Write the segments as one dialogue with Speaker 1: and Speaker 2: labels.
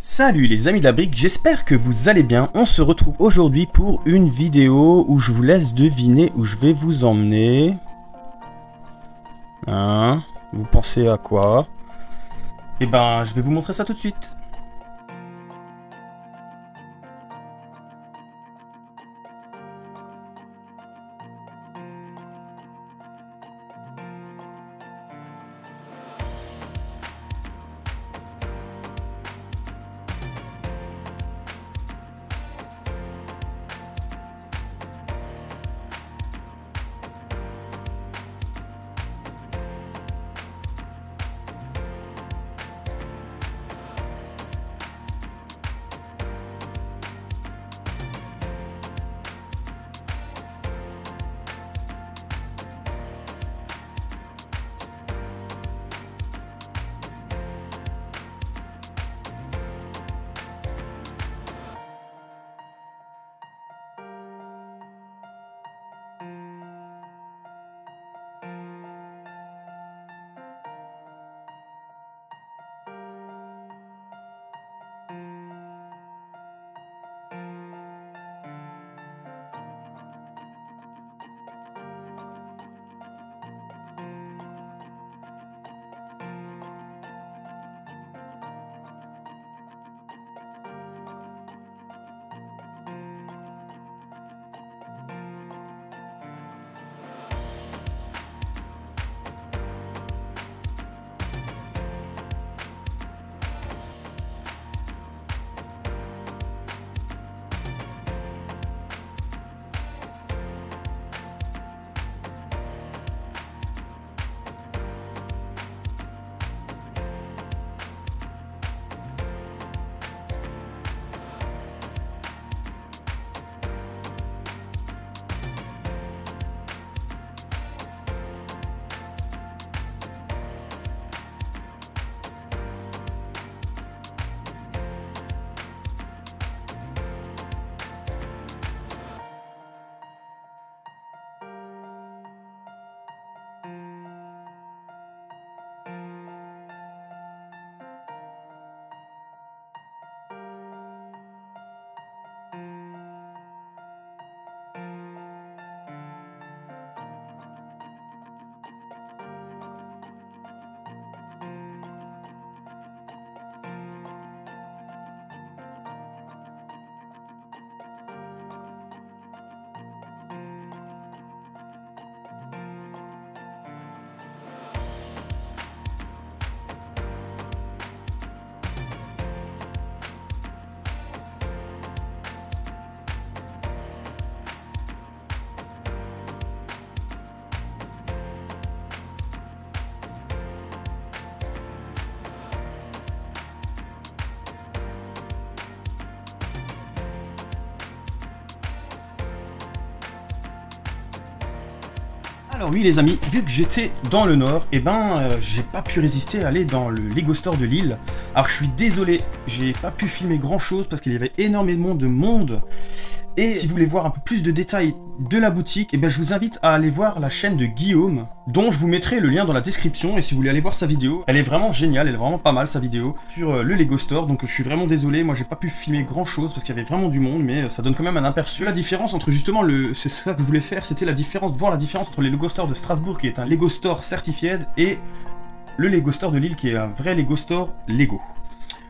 Speaker 1: Salut les amis de la brique, j'espère que vous allez bien. On se retrouve aujourd'hui pour une vidéo où je vous laisse deviner où je vais vous emmener. Hein? Vous pensez à quoi? Eh ben, je vais vous montrer ça tout de suite. Alors oui les amis, vu que j'étais dans le nord, j'ai pas pu résister à aller dans le Lego Store de Lille. Alors je suis désolé, j'ai pas pu filmer grand chose parce qu'il y avait énormément de monde. Et si vous voulez voir un peu plus de détails de la boutique, je vous invite à aller voir la chaîne de Guillaume, dont je vous mettrai le lien dans la description. Et si vous voulez aller voir sa vidéo, elle est vraiment géniale, elle est vraiment pas mal sa vidéo sur le Lego Store. Donc je suis vraiment désolé, moi j'ai pas pu filmer grand chose parce qu'il y avait vraiment du monde, mais ça donne quand même un aperçu. La différence entre justement c'est ça que je voulais faire, c'était voir la différence entre les Lego Store de Strasbourg qui est un Lego Store certified et le Lego Store de Lille qui est un vrai Lego Store Lego.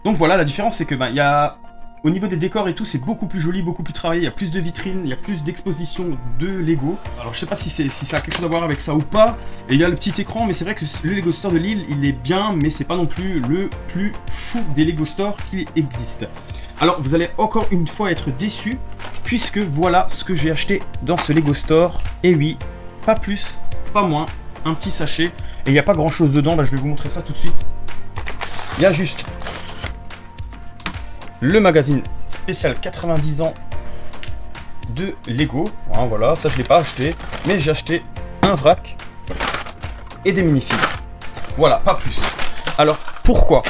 Speaker 1: Donc voilà, la différence c'est que il y a... Au niveau des décors et tout, c'est beaucoup plus joli, beaucoup plus travaillé, il y a plus de vitrines, il y a plus d'expositions de Lego. Alors je sais pas si ça a quelque chose à voir avec ça ou pas. Et il y a le petit écran, mais c'est vrai que le Lego Store de Lille, il est bien, mais c'est pas non plus le plus fou des Lego Store qui existent. Alors vous allez encore une fois être déçus, puisque voilà ce que j'ai acheté dans ce Lego Store. Et oui, pas plus, pas moins, un petit sachet. Et il n'y a pas grand chose dedans, je vais vous montrer ça tout de suite. Il y a juste le magazine spécial 90 ans de Lego. Hein, voilà, ça je l'ai pas acheté, mais j'ai acheté un vrac et des minifigs. Voilà, pas plus. Alors, pourquoi?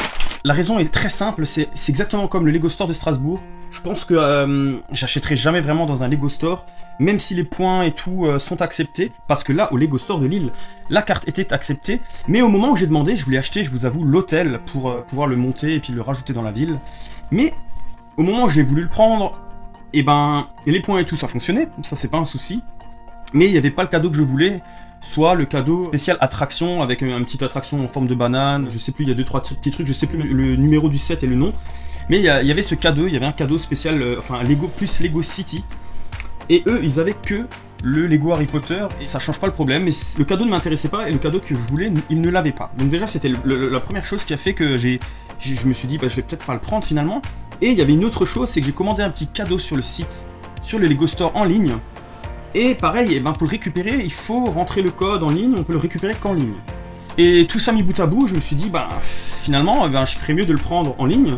Speaker 1: La raison est très simple, c'est exactement comme le Lego Store de Strasbourg. Je pense que j'achèterai jamais vraiment dans un Lego Store, même si les points et tout sont acceptés, parce que là, au Lego Store de Lille, la carte était acceptée, mais au moment où j'ai demandé, je voulais acheter, je vous avoue, l'hôtel pour pouvoir le monter et puis le rajouter dans la ville, mais au moment où j'ai voulu le prendre, et ben, les points et tout, ça fonctionnait, ça c'est pas un souci, mais il n'y avait pas le cadeau que je voulais, soit le cadeau spécial attraction, avec une petite attraction en forme de banane, je sais plus, il y a 2-3 petits trucs, je sais plus le numéro du set et le nom, mais il y avait ce cadeau, il y avait un cadeau spécial, enfin Lego plus Lego City, et eux, ils avaient que le Lego Harry Potter, et ça change pas le problème, mais le cadeau ne m'intéressait pas, et le cadeau que je voulais, ils ne l'avaient pas. Donc déjà, c'était la première chose qui a fait que je me suis dit, bah, je vais peut-être pas le prendre finalement, et il y avait une autre chose, c'est que j'ai commandé un petit cadeau sur le site, sur le Lego Store en ligne, et pareil, et ben pour le récupérer, il faut rentrer le code en ligne, on peut le récupérer qu'en ligne. Et tout ça mis bout à bout, je me suis dit, bah finalement, ben, je ferais mieux de le prendre en ligne.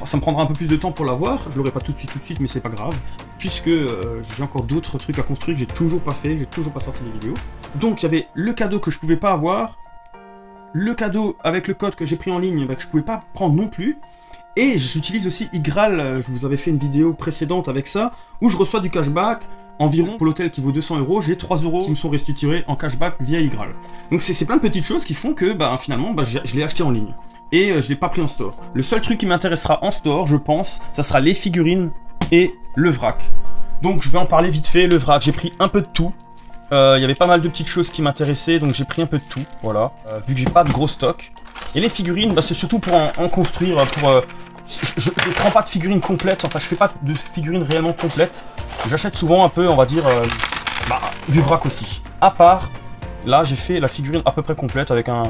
Speaker 1: Ça me prendra un peu plus de temps pour l'avoir, je l'aurai pas tout de suite, mais c'est pas grave. Puisque j'ai encore d'autres trucs à construire que j'ai toujours pas fait, j'ai toujours pas sorti des vidéos. Donc il y avait le cadeau que je pouvais pas avoir, le cadeau avec le code que j'ai pris en ligne, bah, que je pouvais pas prendre non plus. Et j'utilise aussi Igral, je vous avais fait une vidéo précédente avec ça, où je reçois du cashback. Environ, pour l'hôtel qui vaut 200 €, j'ai 3 € qui me sont restitués en cashback via Igral. Donc c'est plein de petites choses qui font que bah, finalement bah, je l'ai acheté en ligne. Et je l'ai pas pris en store. Le seul truc qui m'intéressera en store, je pense, ça sera les figurines et le vrac. Donc je vais en parler vite fait, le vrac, j'ai pris un peu de tout. Il y avait pas mal de petites choses qui m'intéressaient, donc j'ai pris un peu de tout, voilà. Vu que j'ai pas de gros stock. Et les figurines, bah, c'est surtout pour en construire, je ne prends pas de figurines complètes, enfin je fais pas de figurines réellement complètes. J'achète souvent un peu, on va dire, du vrac aussi. À part, là j'ai fait la figurine à peu près complète avec un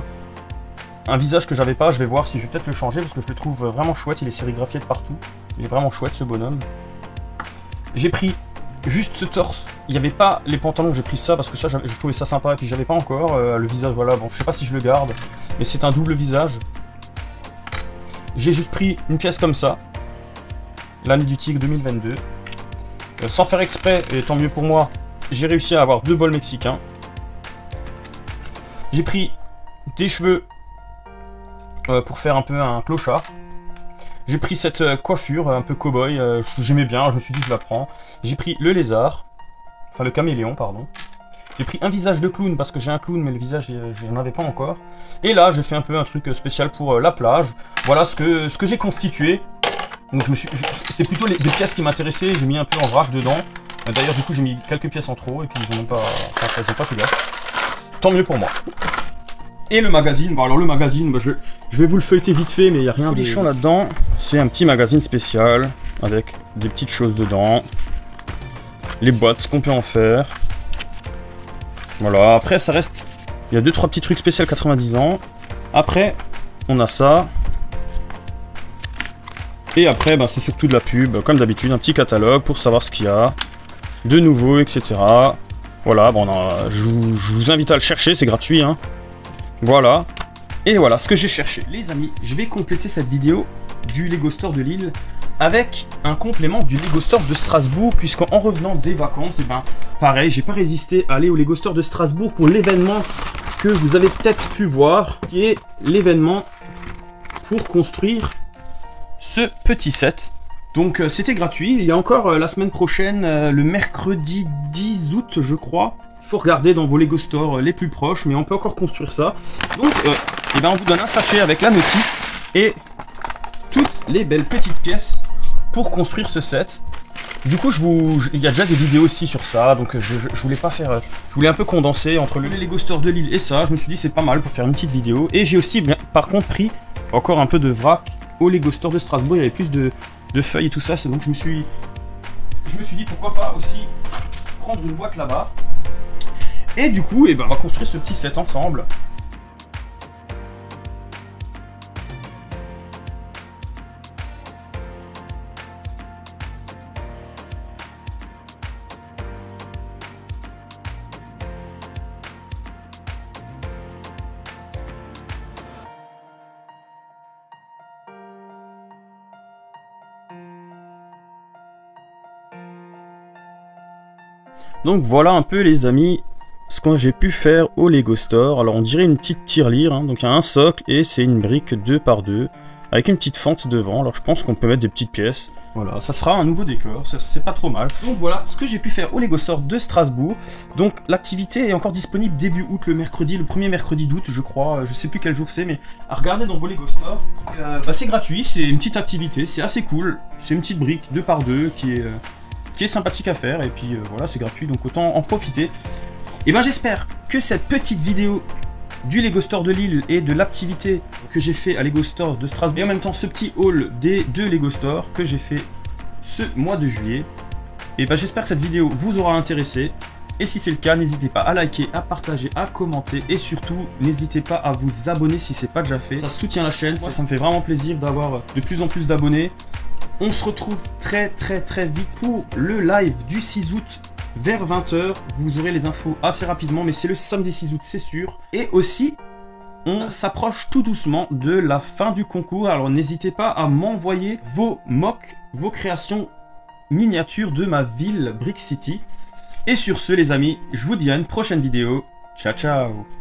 Speaker 1: visage que j'avais pas. Je vais voir si je vais peut-être le changer parce que je le trouve vraiment chouette, il est sérigraphié de partout. Il est vraiment chouette ce bonhomme. J'ai pris juste ce torse, il n'y avait pas les pantalons, j'ai pris ça parce que ça je trouvais ça sympa et puis j'avais pas encore. Le visage, voilà, bon je sais pas si je le garde, mais c'est un double visage. J'ai juste pris une pièce comme ça, l'année du tigre 2022. Sans faire exprès, et tant mieux pour moi, j'ai réussi à avoir 2 bols mexicains. J'ai pris des cheveux pour faire un peu un clochard. J'ai pris cette coiffure un peu cow-boy, j'aimais bien, je me suis dit je la prends. J'ai pris le lézard, enfin le caméléon pardon. J'ai pris un visage de clown parce que j'ai un clown mais le visage je n'en avais pas encore. Et là j'ai fait un peu un truc spécial pour la plage. Voilà ce que j'ai constitué. Donc c'est plutôt des pièces qui m'intéressaient, j'ai mis un peu en vrac dedans. D'ailleurs du coup j'ai mis quelques pièces en trop et puis ils n'ont pas, enfin, ils ont pas fait gaffe. Tant mieux pour moi. Et le magazine, bon alors le magazine, bah, je vais vous le feuilleter vite fait, mais il n'y a rien de folichon là-dedans. C'est un petit magazine spécial, avec des petites choses dedans. Les boîtes, ce qu'on peut en faire. Voilà, après ça reste... Il y a 2-3 petits trucs spéciaux 90 ans. Après, on a ça. Et après, bah, c'est surtout de la pub, comme d'habitude, un petit catalogue pour savoir ce qu'il y a. De nouveau, etc. Voilà, bon, je vous invite à le chercher, c'est gratuit, hein. Voilà, et voilà ce que j'ai cherché. Les amis, je vais compléter cette vidéo du Lego Store de Lille avec un complément du Lego Store de Strasbourg, puisqu'en revenant des vacances, et ben pareil, j'ai pas résisté à aller au Lego Store de Strasbourg pour l'événement que vous avez peut-être pu voir, qui est l'événement pour construire ce petit set. Donc c'était gratuit, il y a encore la semaine prochaine, le mercredi 10 août je crois. Faut regarder dans vos Lego Store les plus proches, mais on peut encore construire ça. Donc, et ben on vous donne un sachet avec la notice et toutes les belles petites pièces pour construire ce set. Du coup, il y a déjà des vidéos aussi sur ça, donc je voulais pas faire... Je voulais un peu condenser entre le Lego Store de Lille et ça. Je me suis dit c'est pas mal pour faire une petite vidéo. Et j'ai aussi, bien, par contre, pris encore un peu de vrac au Lego Store de Strasbourg. Il y avait plus de feuilles et tout ça, donc je me suis dit pourquoi pas aussi prendre une boîte là-bas. Et du coup, on va construire ce petit set ensemble. Donc voilà un peu les amis ce que j'ai pu faire au Lego Store. Alors on dirait une petite tirelire, hein. Donc il y a un socle et c'est une brique 2 par 2. avec une petite fente devant. Alors je pense qu'on peut mettre des petites pièces. Voilà, ça sera un nouveau décor, ça c'est pas trop mal. Donc voilà ce que j'ai pu faire au Lego Store de Strasbourg. Donc l'activité est encore disponible début août, le mercredi, le premier mercredi d'août je crois, je sais plus quel jour c'est, mais à regarder dans vos Lego Store. C'est gratuit, c'est une petite activité, c'est assez cool, c'est une petite brique 2x2 qui est sympathique à faire, et puis voilà, c'est gratuit, donc autant en profiter. Et ben j'espère que cette petite vidéo du Lego Store de Lille et de l'activité que j'ai fait à Lego Store de Strasbourg, et en même temps ce petit haul des deux Lego Store que j'ai fait ce mois de juillet, et ben j'espère que cette vidéo vous aura intéressé. Et si c'est le cas, n'hésitez pas à liker, à partager, à commenter, et surtout n'hésitez pas à vous abonner si c'est pas déjà fait. Ça soutient la chaîne, moi ça me fait vraiment plaisir d'avoir de plus en plus d'abonnés. On se retrouve très vite pour le live du 6 août vers 20 h. Vous aurez les infos assez rapidement, mais c'est le samedi 6 août, c'est sûr. Et aussi, on s'approche tout doucement de la fin du concours. Alors n'hésitez pas à m'envoyer vos mocks, vos créations miniatures de ma ville Brick City. Et sur ce les amis, je vous dis à une prochaine vidéo. Ciao ciao.